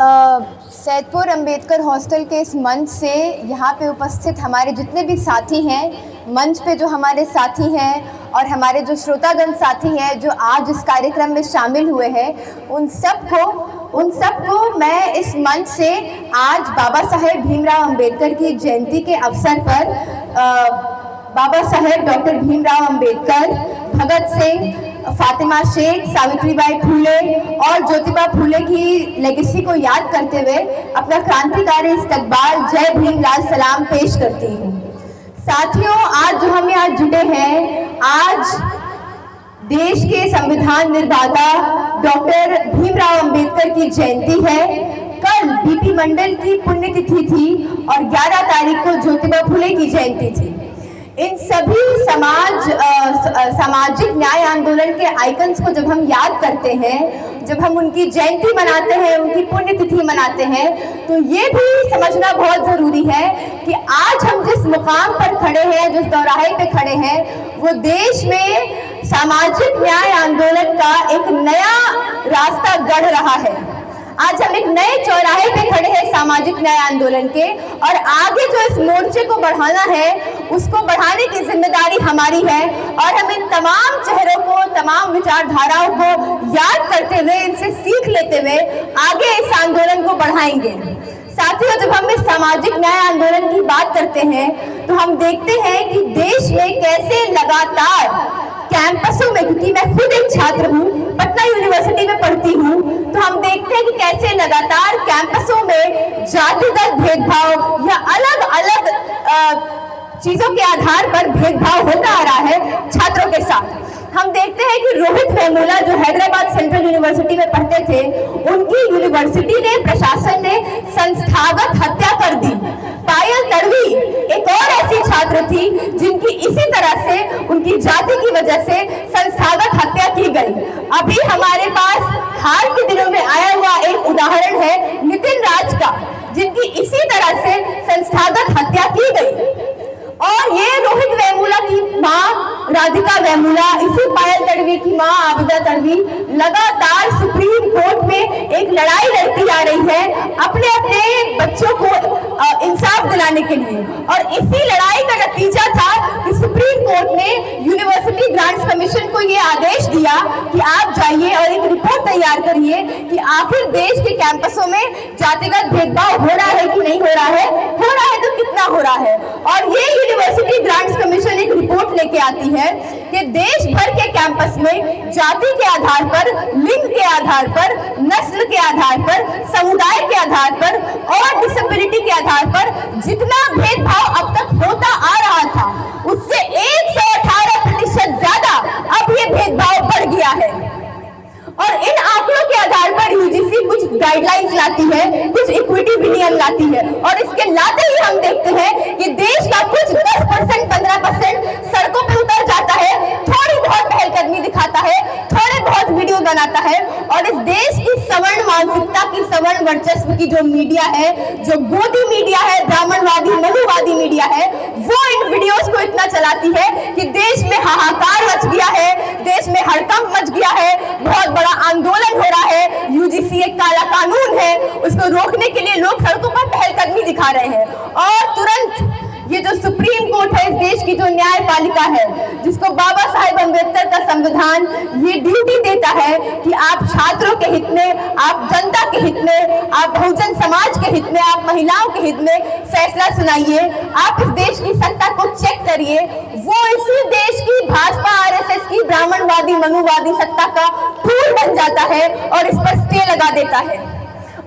Saidpur Ambedkar hostel के इस मंच से यहाँ पे उपस्थित हमारे जितने भी साथी हैं, मंच पे जो हमारे साथी हैं और हमारे जो श्रोतागण साथी हैं जो आज इस कार्यक्रम में शामिल हुए हैं, उन सबको मैं इस मंच से आज बाबा साहेब भीमराव अंबेडकर की जयंती के अवसर पर बाबा साहेब डॉक्टर भीमराव अंबेडकर, भगत सिंह, फातिमा शेख, सावित्रीबाई फूले और ज्योतिबा फूले की लेगेसी को याद करते हुए अपना क्रांतिकारी इस्तकबाल जय भीम लाल सलाम पेश करती हूँ। साथियों, आज जो हम यहाँ जुटे हैं, आज देश के संविधान निर्माता डॉक्टर भीमराव अंबेडकर की जयंती है। कल बीपी मंडल की पुण्यतिथि थी और 11 तारीख को ज्योतिबा फूले की जयंती थी। इन सभी सामाजिक न्याय आंदोलन के आइकन्स को जब हम याद करते हैं, जब हम उनकी जयंती मनाते हैं, उनकी पुण्यतिथि मनाते हैं, तो ये भी समझना बहुत ज़रूरी है कि आज हम जिस मुकाम पर खड़े हैं, जिस दौराहे पे खड़े हैं, वो देश में सामाजिक न्याय आंदोलन का एक नया रास्ता गढ़ रहा है। आज हम एक नए चौराहे पे खड़े हैं सामाजिक न्याय आंदोलन के, और आगे जो इस मोर्चे को बढ़ाना है, उसको बढ़ाने की जिम्मेदारी हमारी है। और हम इन तमाम चेहरों को, तमाम विचारधाराओं को याद करते हुए, इनसे सीख लेते हुए आगे इस आंदोलन को बढ़ाएंगे। साथियों, जब हम इस सामाजिक न्याय आंदोलन की बात करते हैं तो हम देखते हैं कि देश में कैसे लगातार कैंपसों में, क्योंकि मैं खुद एक छात्र हूँ, पटना यूनिवर्सिटी में पढ़ती हूँ, तो हम देखते हैं कि कैसे लगातार कैंपसों में जातिगत भेदभाव या अलग अलग चीजों के आधार पर भेदभाव होता आ रहा है छात्रों के साथ। हम देखते हैं कि रोहित वेमुला जो हैदराबाद सेंट्रल यूनिवर्सिटी में पढ़ते थे, उनकी यूनिवर्सिटी ने, प्रशासन ने संस्थागत हत्या कर दी। पायल तड़वी एक और ऐसी छात्र थी जिनकी इसी तरह से, उनकी जाति की वजह से संस्थागत हत्या की गई। अभी हमारे पास हाल के दिनों में आया हुआ एक उदाहरण है नितिन राज का, जिनकी इसी तरह से संस्थागत हत्या की गई। और ये रोहित वेमुला की माँ राधिका वेमुला, इसी पायल तड़वी की माँ आबिदा तड़वी लगातार सुप्रीम कोर्ट में एक लड़ाई लड़ती आ रही है अपने अपने बच्चों को इंसाफ दिलाने के लिए। और इसी लड़ाई का नतीजा था कि सुप्रीम कोर्ट ने यूनिवर्सिटी ग्रांट्स कमीशन को ये आदेश दिया कि आप जाइए और एक रिपोर्ट तैयार करिए कि आखिर देश के कैंपसों में जातिगत भेदभाव हो रहा है कि नहीं हो रहा है तो कितना हो रहा है। और ये यूनिवर्सिटी ग्रांट्स कमीशन एक रिपोर्ट लेके आती है कि देश भर के कैंपस में जाति के आधार पर, लिंग के आधार पर, नस्ल के आधार पर, समुदाय के आधार पर और डिसेबिलिटी के आधार पर जितना भेदभाव अब तक होता आ रहा था, उससे 118% ज्यादा अब ये भेदभाव बढ़ गया है। और इन आंकड़ों के आधार पर यूजीसी कुछ गाइडलाइंस लाती है, कुछ इक्विटी विनियम लाती है, और इसके लाते ही हम देखते हैं कि देश का कुछ 10%, 15% सड़कों पर उतर जाता है, थोड़ी बहुत पहलकदमी दिखाता है, थोड़े बहुत वीडियो बनाता है, और इस देश की सवर्ण मानसिकता की, सवर्ण वर्चस्व की जो मीडिया है, जो गोदी मीडिया है, ब्राह्मणवादी, मनुवादी मीडिया है, वो इन वीडियोस को इतना चलाती है कि देश में हाहाकार मच गया है, देश में हड़कंप मच गया है, बहुत बड़ा आंदोलन हो रहा है। यूजीसी एक काला कानून है, उसको रोकने के लिए लोग सड़कों पर पहलकदमी दिखा रहे हैं। और तुरंत ये जो सुप्रीम कोर्ट है, इस देश की जो न्यायपालिका है, जिसको बाबा साहेब अम्बेडकर का संविधान ये ड्यूटी देता है कि आप छात्रों के हित में, आप जनता के हित में, आप बहुजन समाज के हित में, आप महिलाओं के हित में फैसला सुनाइए, आप इस देश की सत्ता को चेक करिए, वो इसी देश की भाजपा आरएसएस की ब्राह्मणवादी, मनुवादी सत्ता का टूल बन जाता है और इस पर स्टे लगा देता है।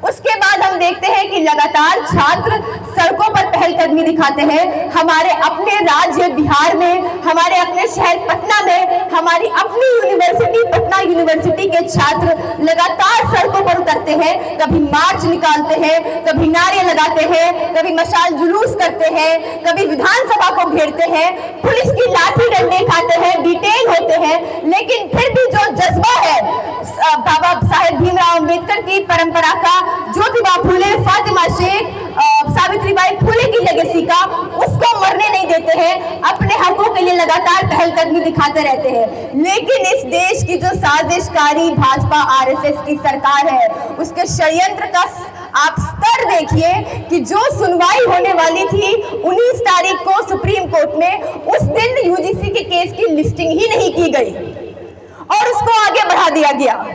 उसके बाद हम देखते हैं कि लगातार छात्र सड़कों पर पहलकदमी दिखाते हैं। हमारे अपने राज्य बिहार में, हमारे अपने शहर पटना में, हमारी अपनी यूनिवर्सिटी पटना यूनिवर्सिटी के छात्र लगातार सड़कों पर उतरते हैं, कभी मार्च निकालते हैं, कभी नारे लगाते हैं, कभी मशाल जुलूस करते हैं, कभी विधानसभा को घेरते हैं, पुलिस की लाठी डंडे खाते हैं, डिटेन होते हैं, लेकिन फिर भी जो जज्बा है बाबा साहेब भीमराव अंबेडकर की परंपरा का, ज्योतिबा फूले, फातिमा शेख, सावित्रीबाई फूले की लेगेसी का, उसको मरने नहीं देते हैं, अपने हकों के लिए लगातार पहलकदमी दिखाते रहते हैं। लेकिन इस देश की जो साजिशकारी भाजपा आरएसएस की सरकार है, उसके षड्यंत्र का आप स्तर देखिए कि जो सुनवाई होने वाली थी 19 तारीख को सुप्रीम कोर्ट में, उस दिन यूजीसी के केस की लिस्टिंग ही नहीं की गई और उसको आगे बढ़ा दिया गया।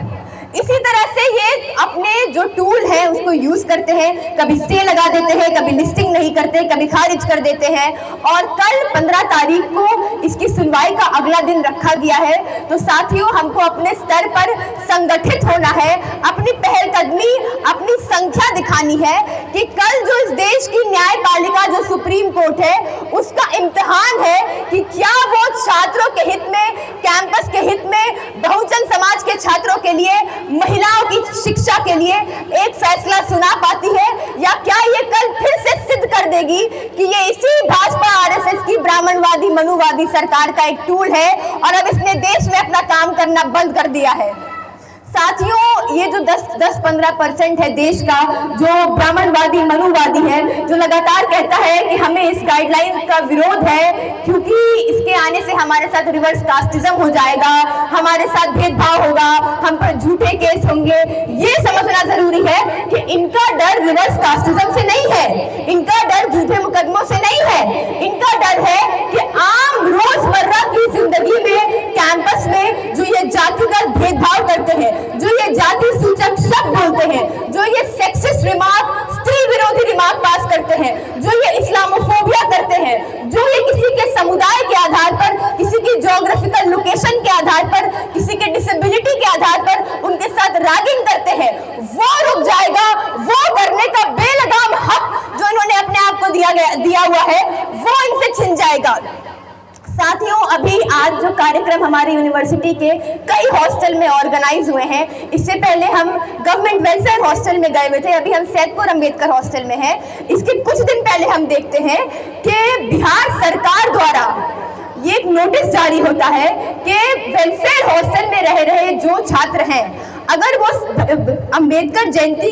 इसी तरह से ये अपने जो टूल है उसको यूज करते हैं, कभी स्टे लगा देते हैं, कभी लिस्टिंग नहीं करते, कभी खारिज कर देते हैं। और कल 15 तारीख को इसकी सुनवाई का अगला दिन रखा गया है। तो साथियों, हमको अपने स्तर पर संगठित होना है, अपनी पहलकदमी, अपनी संख्या दिखानी है कि कल जो इस देश की न्यायपालिका जो सुप्रीम कोर्ट है उसका इम्तिहान है कि क्या वो छात्रों के हित में, कैंपस के हित में, बहुजन समाज के छात्रों के लिए, महिलाओं की शिक्षा के लिए एक फैसला सुना पाती है, या क्या ये कल फिर से सिद्ध कर देगी कि ये इसी भाजपा आरएसएस की ब्राह्मणवादी मनुवादी सरकार का एक टूल है और अब इसने देश में अपना काम करना बंद कर दिया है। साथियों, ये जो 10-15% है देश का जो ब्राह्मणवादी मनुवादी है, जो लगातार कहता है कि हमें इस गाइडलाइन का विरोध है क्योंकि इसके आने से हमारे साथ रिवर्स कास्टिज्म हो जाएगा, हमारे साथ भेदभाव होगा, हम पर झूठे केस होंगे। ये समझना जरूरी है कि इनका डर रिवर्स कास्टिज्म से नहीं है, इनका डर झूठे मुकदमों से नहीं है, इनका डर है कि आम रोजमर्रा की जिंदगी में कैंपस में जो ये जातिगत भेदभाव करते हैं, जो ये जाति सूचक शब्द बोलते हैं, जो ये सेक्सिस्ट रिमार्क, स्त्री विरोधी रिमार्क पास करते हैं, जो ये इस्लामोफोबिया करते हैं, जो ये किसी के समुदाय के आधार पर, किसी की ज्योग्राफिकल लोकेशन के आधार पर, किसी के डिसेबिलिटी के आधार पर उनके साथ रैगिंग करते हैं, वो रुक जाएगा। वो करने का बेलगाम हक जो इन्होंने अपने आप को दिया हुआ है वो इनसे छिन जाएगा। साथियों, अभी आज जो कार्यक्रम हमारी यूनिवर्सिटी के कई हॉस्टल में ऑर्गेनाइज हुए हैं, इससे पहले हम गवर्नमेंट वेलफेयर हॉस्टल में गए हुए थे, अभी हम सैदपुर अंबेडकर हॉस्टल में हैं। इसके कुछ दिन पहले हम देखते हैं कि बिहार सरकार द्वारा ये एक नोटिस जारी होता है कि वेलफेयर हॉस्टल में रह रहे जो छात्र हैं, अगर वो अंबेडकर जयंती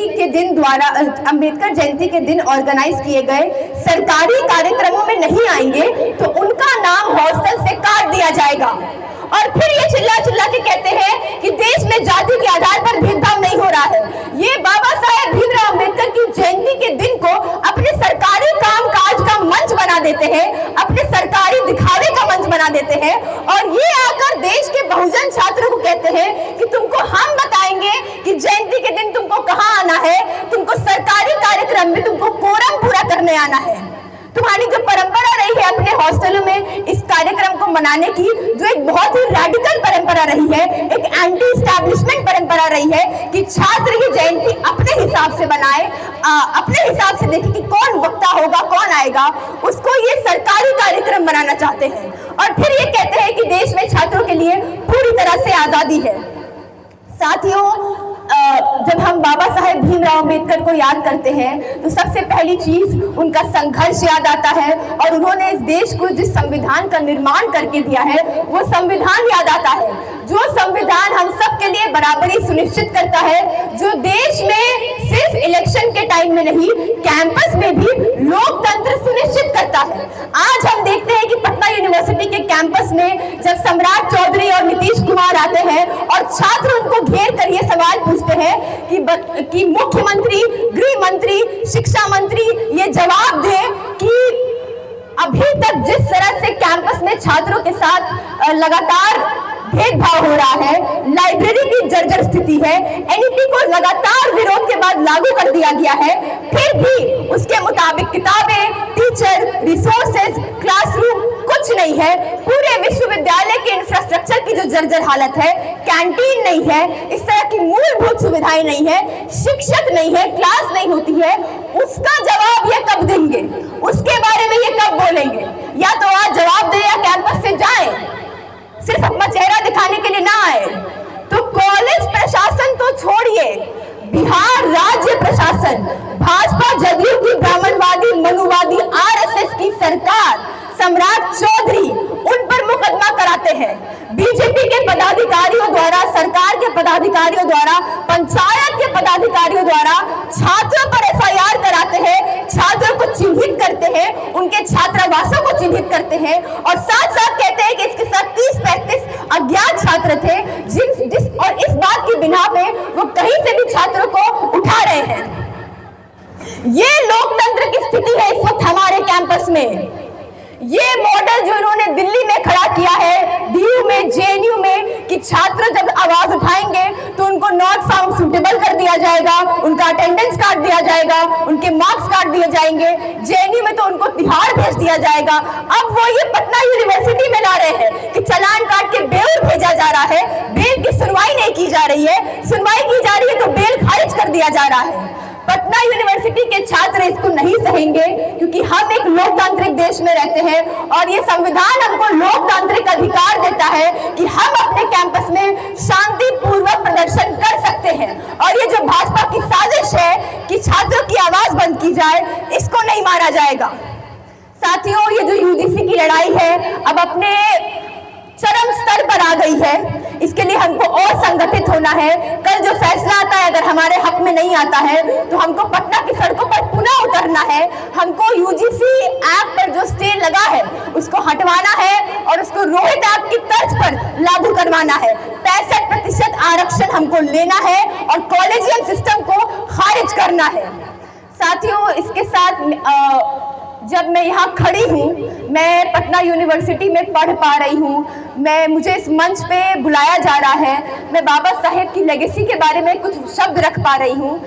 के दिन ऑर्गेनाइज किए गए सरकारी कार्यक्रमों में नहीं आएंगे तो उनका नाम हॉस्टल से काट दिया जाएगा। और फिर ये चिल्ला के कहते हैं कि देश में जाति के आधार पर भेदभाव नहीं हो रहा है। ये बाबा साहेब भीमराव अम्बेडकर की जयंती के दिन को अपने सरकारी कामकाज का मंच बना देते हैं, अपने सरकारी दिखावे का मंच बना देते हैं, और ये आकर देश के बहुजन छात्रों को कहते हैं कि तुमको हम बताएंगे कि जयंती के दिन तुमको कहाँ आना है, तुमको सरकारी कार्यक्रम में तुमको कोरम पूरा करने आना है। तुम्हारी जो परंपरा रही है अपने हॉस्टलों में इस कार्यक्रम को मनाने की, जो एक बहुत ही रैडिकल परंपरा रही है, एक एंटी एस्टैब्लिशमेंट परंपरा रही है कि छात्र की जयंती अपने हिसाब से बनाए, अपने हिसाब से देखे कि कौन वक्ता होगा, कौन आएगा, उसको ये सरकारी कार्यक्रम बनाना चाहते हैं। और फिर ये कहते हैं कि देश में छात्रों के लिए पूरी तरह से आजादी है। साथियों, जब हम बाबा साहेब भीमराव अम्बेडकर को याद करते हैं तो सबसे पहली चीज उनका संघर्ष याद आता है, और उन्होंने इस देश को जिस संविधान का निर्माण करके दिया है वो संविधान याद आता है, जो संविधान हम सब के लिए बराबरी सुनिश्चित करता है, जो देश में सिर्फ इलेक्शन के टाइम में नहीं कैंपस में भी लोकतंत्र सुनिश्चित करता है। आज हम देखते हैं कि पटना यूनिवर्सिटी के कैंपस में जब सम्राट चौधरी और नीतीश कुमार आते हैं और छात्र उनको घेर कर ये सवाल पूछते हैं कि मुख्यमंत्री, गृह मंत्री, शिक्षा मंत्री ये जवाब दें कि अभी तक जिस तरह से कैंपस में छात्रों के साथ लगातार भेदभाव हो रहा है, लाइब्रेरी की जर्जर स्थिति है, एनईपी को लगातार विरोध के बाद लागू कर दिया गया है, फिर भी उसके मुताबिक किताबें, टीचर, रिसोर्सेज, क्लासरूम कुछ नहीं है। पूरे विश्वविद्यालय के इंफ्रास्ट्रक्चर की जो जर्जर हालत है, कैंटीन नहीं है, इस तरह की मूलभूत सुविधाएं नहीं है, शिक्षक नहीं है, क्लास नहीं होती है, उसका जवाब ये कब देंगे, उसके बारे में ये कब बोलेंगे? या तो आज जवाब दे या कैंपस से जाए, सिर्फ अपना चेहरा दिखाने के लिए ना आए। तो कॉलेज प्रशासन तो छोड़िए, बिहार राज्य प्रशासन, भाजपा जदयू की ब्राह्मणवादी मनुवादी आरएसएस की सरकार, सम्राट चौधरी उन पर मुकदमा कराते हैं। बीजेपी के पदाधिकारियों द्वारा, सरकार के पदाधिकारियों द्वारा, पंचायत के पदाधिकारियों द्वारा छात्रों पर एफआईआर कराते हैं, छात्रों को चिन्हित करते हैं, उनके छात्रावासों को चिन्हित करते हैं, और साथ साथ कहते हैं कि इसके साथ 30-35 अज्ञात छात्र थे और इस बात की बिना पे वो कहीं से भी छात्रों को उठा रहे हैं। ये लोकतंत्र की स्थिति है इस वक्त हमारे कैंपस में। ये मॉडल जो इन्होंने दिल्ली में खड़ा किया है, डीयू में, जेएनयू में, कि छात्र जब आवाज उठाएंगे तो उनको नॉट फाउंड सूटेबल कर दिया जाएगा, उनका अटेंडेंस काट दिया जाएगा, उनके मार्क्स काट दिए जाएंगे। जेएनयू में तो उनको तिहाड़ भेज दिया जाएगा। अब वो ये पटना यूनिवर्सिटी में ला रहे हैं कि चालान काट के बेल भेजा जा रहा है, बेल की सुनवाई नहीं की जा रही है, सुनवाई की जा रही है तो बेल खारिज कर दिया जा रहा है। पटना यूनिवर्सिटी के छात्र इसको नहीं सहेंगे, क्योंकि हम एक लोकतांत्रिक देश में रहते हैं और ये संविधान हमको लोकतांत्रिक अधिकार देता है कि हम अपने कैंपस में शांतिपूर्वक प्रदर्शन कर सकते हैं। और ये जो भाजपा की साजिश है कि छात्रों की आवाज बंद की जाए, इसको नहीं माना जाएगा। साथियों, ये जो यूजीसी की लड़ाई है अब अपने चरम स्तर पर आ गई है। इसके लिए हमको और संगठित होना है। कल जो फैसला आता है अगर हमारे हक में नहीं आता है तो हमको पटना की सड़कों पर पुनः उतरना है। हमको यूजीसी एक्ट पर जो स्टे लगा है उसको हटवाना है और उसको रोहित एक्ट की तर्ज पर लागू करवाना है। 65% आरक्षण हमको लेना है और कॉलेजियम सिस्टम को खारिज करना है। साथियों, इसके साथ जब मैं यहाँ खड़ी हूँ, मैं पटना यूनिवर्सिटी में पढ़ पा रही हूँ, मुझे इस मंच पे बुलाया जा रहा है, मैं बाबा साहेब की लेगेसी के बारे में कुछ शब्द रख पा रही हूँ,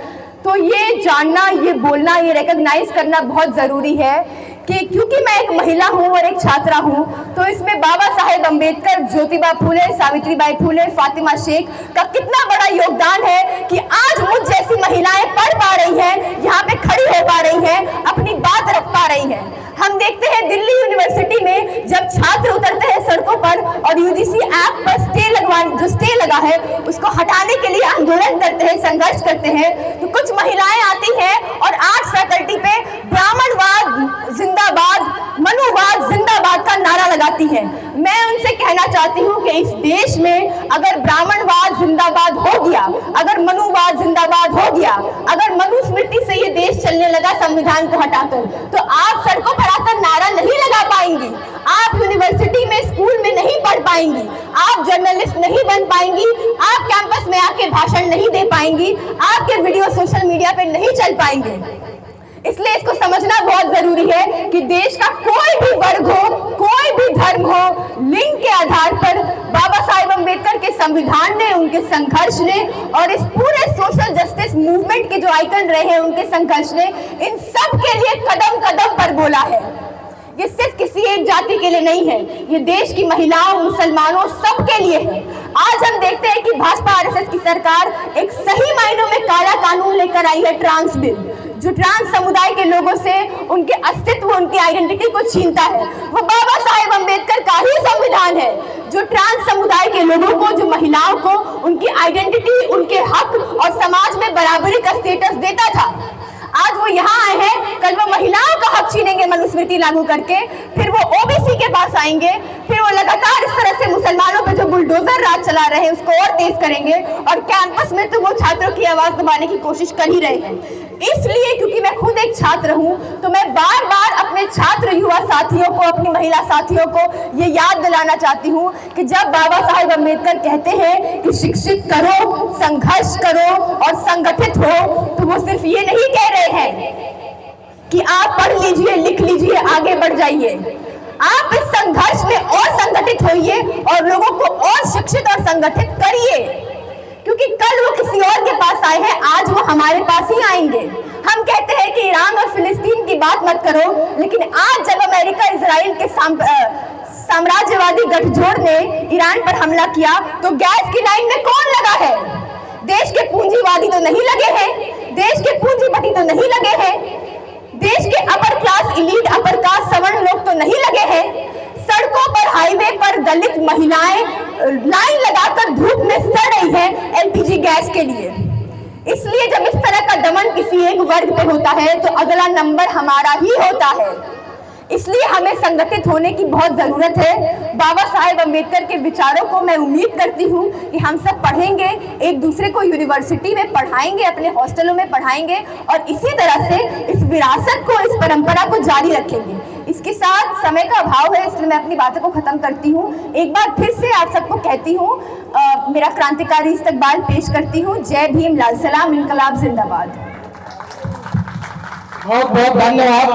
तो ये जानना, ये बोलना, ये रिकॉग्नाइज करना बहुत ज़रूरी है कि क्योंकि मैं एक महिला हूँ और एक छात्रा हूँ, तो इसमें बाबा साहेब अम्बेडकर, ज्योतिबा फूले, सावित्रीबाई फूले, फातिमा शेख का कितना बड़ा योगदान है कि आज मुझ जैसी महिलाएं पढ़ पा रही हैं, यहाँ पे खड़ी हो पा रही हैं, अपनी बात रख पा रही हैं। हम देखते हैं दिल्ली यूनिवर्सिटी में जब छात्र उतरते हैं सड़कों पर और यूजीसी एक्ट पर जो स्टे लगा है उसको हटाने के लिए आंदोलन करते हैं, संघर्ष करते हैं, तो कुछ महिलाएं आती हैं और आर्ट्स फैकल्टी पे ब्राह्मणवाद जिंदाबाद, मनुवाद जिंदाबाद का नारा लगाती हैं। मैं उनसे कहना चाहती हूँ कि इस देश में अगर ब्राह्मणवाद जिंदाबाद हो गया, अगर मनुवाद जिंदाबाद हो गया, अगर मनुस्मृति से ये देश चलने लगा संविधान को हटाकर, तो आप सड़कों पर आकर नारा नहीं लगा पाएंगी, आप यूनिवर्सिटी में, स्कूल में नहीं पढ़ पाएंगी, आप जर्नलिस्ट नहीं बन पाएंगी, आप कैंपस में आके भाषण नहीं दे पाएंगी, आपके वीडियो सोशल मीडिया पे नहीं चल पाएंगे। इसलिए इसको समझना बहुत जरूरी है कि देश का कोई भी वर्ग हो, कोई भी धर्म हो, लिंग के आधार पर बाबा साहेब अम्बेडकर के संविधान ने, उनके संघर्ष ने और इस पूरे सोशल जस्टिस मूवमेंट के जो आइकन रहे हैं उनके संघर्ष ने इन सब के लिए कदम कदम पर बोला है। ये सिर्फ किसी एक जाति के लिए नहीं है, ये देश की महिलाओं, मुसलमानों, सबके लिए है। आज हम देखते हैं कि भाजपा आरएसएस की सरकार एक सही मायनों में काला कानून लेकर आई है, ट्रांस बिल, जो ट्रांस समुदाय के लोगों से उनके अस्तित्व, उनकी आइडेंटिटी को छीनता है। वो बाबा साहेब अम्बेडकर का ही संविधान है जो ट्रांस समुदाय के लोगों को, जो महिलाओं को उनकी आइडेंटिटी, उनके हक और समाज में बराबरी का स्टेटस देता था। आज वो यहाँ आए हैं, कल वो महिलाओं का हक छीनेंगे मनुस्मृति लागू करके, फिर वो ओबीसी के पास आएंगे, फिर वो लगातार इस तरह से मुसलमानों पे जो बुलडोजर राज चला रहे हैं उसको और तेज करेंगे और कैंपस में तो वो छात्रों की आवाज दबाने की कोशिश कर ही रहे हैं। इसलिए क्योंकि मैं खुद एक छात्र हूँ तो मैं बार बार अपने छात्र युवा साथियों को, अपनी महिला साथियों को ये याद दिलाना चाहती हूँ कि जब बाबा साहेब अम्बेडकर कहते हैं कि शिक्षित करो, संघर्ष करो और संगठित हो, तो वो सिर्फ ये नहीं कह रहे हैं कि आप पढ़ लीजिए, लिख लीजिए, आगे बढ़ जाइए। आप इस संघर्ष में और संगठित होइए और लोगों को और शिक्षित और संगठित करिए, क्योंकि कल वो किसी और के पास आए हैं, आज वो हमारे पास ही आएंगे। हम कहते हैं कि ईरान और फिलिस्तीन की बात मत करो, लेकिन आज जब अमेरिका इजराइल के साम्राज्यवादी गठजोड़ ने ईरान पर हमला किया तो गैस की लाइन में कौन लगा है? देश के पूंजीवादी तो नहीं लगे हैं, देश के पूंजीपति तो नहीं लगे हैं, देश के upper class, elite, upper caste, सवर्ण लोग तो नहीं लगे हैं। सड़कों पर, हाईवे पर दलित महिलाएं लाइन लगाकर धूप में सड़ रही हैं एलपीजी गैस के लिए। इसलिए जब इस तरह का दमन किसी एक वर्ग पे होता है तो अगला नंबर हमारा ही होता है। इसलिए हमें संगठित होने की बहुत ज़रूरत है। बाबा साहेब अम्बेडकर के विचारों को मैं उम्मीद करती हूँ कि हम सब पढ़ेंगे, एक दूसरे को यूनिवर्सिटी में पढ़ाएंगे, अपने हॉस्टलों में पढ़ाएंगे और इसी तरह से इस विरासत को, इस परंपरा को जारी रखेंगे। इसके साथ समय का अभाव है, इसलिए मैं अपनी बातों को ख़त्म करती हूँ। एक बार फिर से आप सबको कहती हूँ, मेरा क्रांतिकारी इस्तकबाल पेश करती हूँ। जय भीम, लाल सलाम, इनकलाब जिंदाबाद। बहुत बहुत धन्यवाद।